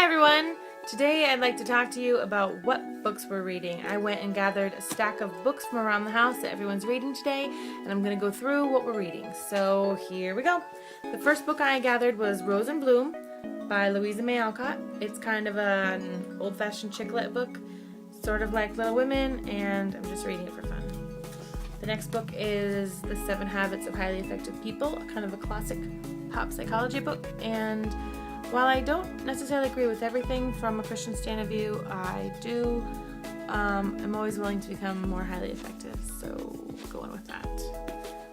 everyone! Today I'd like to talk to you about what books we're reading. I went and gathered a stack of books from around the house that everyone's reading today, and I'm going to go through what we're reading. So here we go. The first book I gathered was Rose and Bloom by Louisa May Alcott. It's kind of an old-fashioned chick lit book, sort of like Little Women, and I'm just reading it for fun. The next book is The 7 Habits of Highly Effective People, kind of a classic pop psychology book, and while I don't necessarily agree with everything from a Christian stand of view, I'm always willing to become more highly effective, so going with that.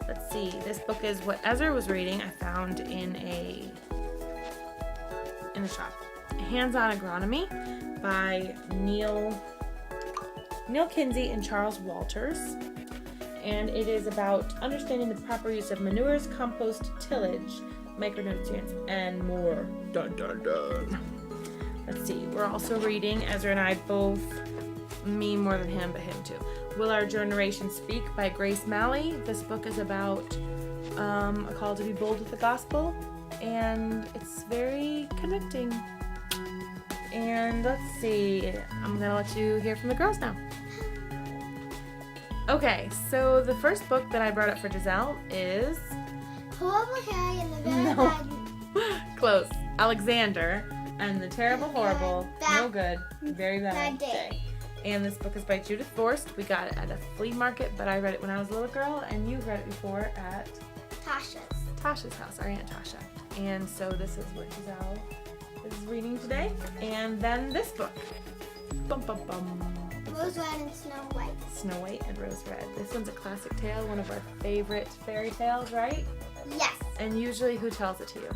Let's see, this book is what Ezra was reading. I found in a shop. Hands-On Agronomy by Neil Kinsey and Charles Walters. And it is about understanding the proper use of manures, compost, tillage, micronutrients, and more. Dun dun dun. Let's see, we're also reading, Ezra and I both, me more than him, but him too, Will Our Generation Speak by Grace Malley. This book is about a call to be bold with the gospel, and it's very convicting. And let's see, I'm gonna let you hear from the girls now. Okay, so the first book that I brought up for Giselle is Close. Alexander and the Terrible, Horrible, No Good, Very Bad Day. And this book is by Judith Forst. We got it at a flea market, but I read it when I was a little girl, and you read it before at Tasha's house, our Aunt Tasha. And so this is what Giselle is reading today. And then this book. Bum bum bum. Rose Red and Snow White. Snow White and Rose Red. This one's a classic tale, one of our favorite fairy tales, right? Yes. And usually who tells it to you?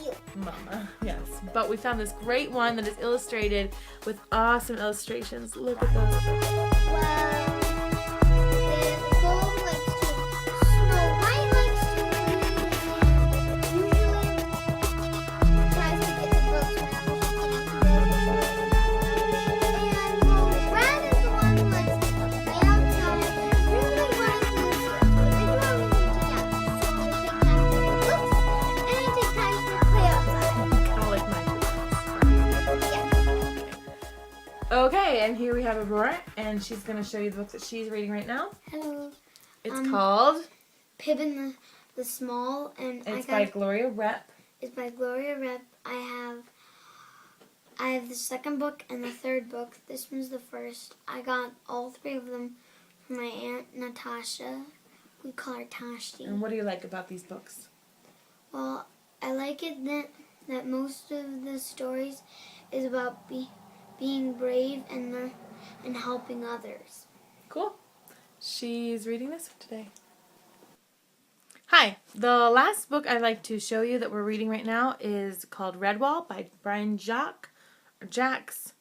You. Mama. Yes. But we found this great one that is illustrated with awesome illustrations. Look at those. Well, the gold likes to. Snow White likes to read. Usually tries to get the books whenever she can. And Rose Red is the one who likes to play outside. Usually runs in the woods, but they do everything together. So they take time for the books and they take time for play outside. Kind of like my two. Yes. Okay, and here we have Aurora, and she's going to show you the book that she's reading right now. Hello. It's called... Pippin the Small, and It's by Gloria Rep. It's by Gloria Rep. I have the second book and the third book. This one's the first. I got all three of them from my Aunt Natasha. We call her Tashti. And what do you like about these books? Well, I like it that most of the stories is about being brave and helping others. Cool. She's reading this one today. Hi. The last book I'd like to show you that we're reading right now is called Redwall by Brian Jacques. It's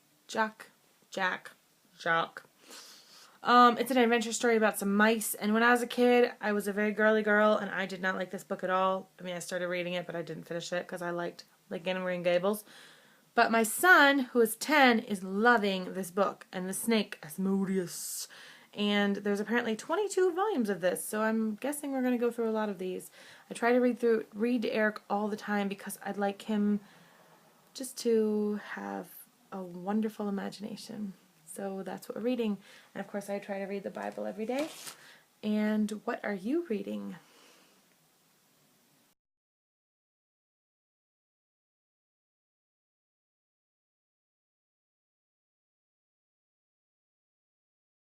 an adventure story about some mice, and when I was a kid, I was a very girly girl, and I did not like this book at all. I mean, I started reading it, but I didn't finish it because I liked Anne and Green Gables. But my son, who is 10, is loving this book, and the snake, Asmodeus. And there's apparently 22 volumes of this, so I'm guessing we're going to go through a lot of these. I try to read to Eric all the time because I'd like him just to have a wonderful imagination. So that's what we're reading. And of course I try to read the Bible every day. And what are you reading?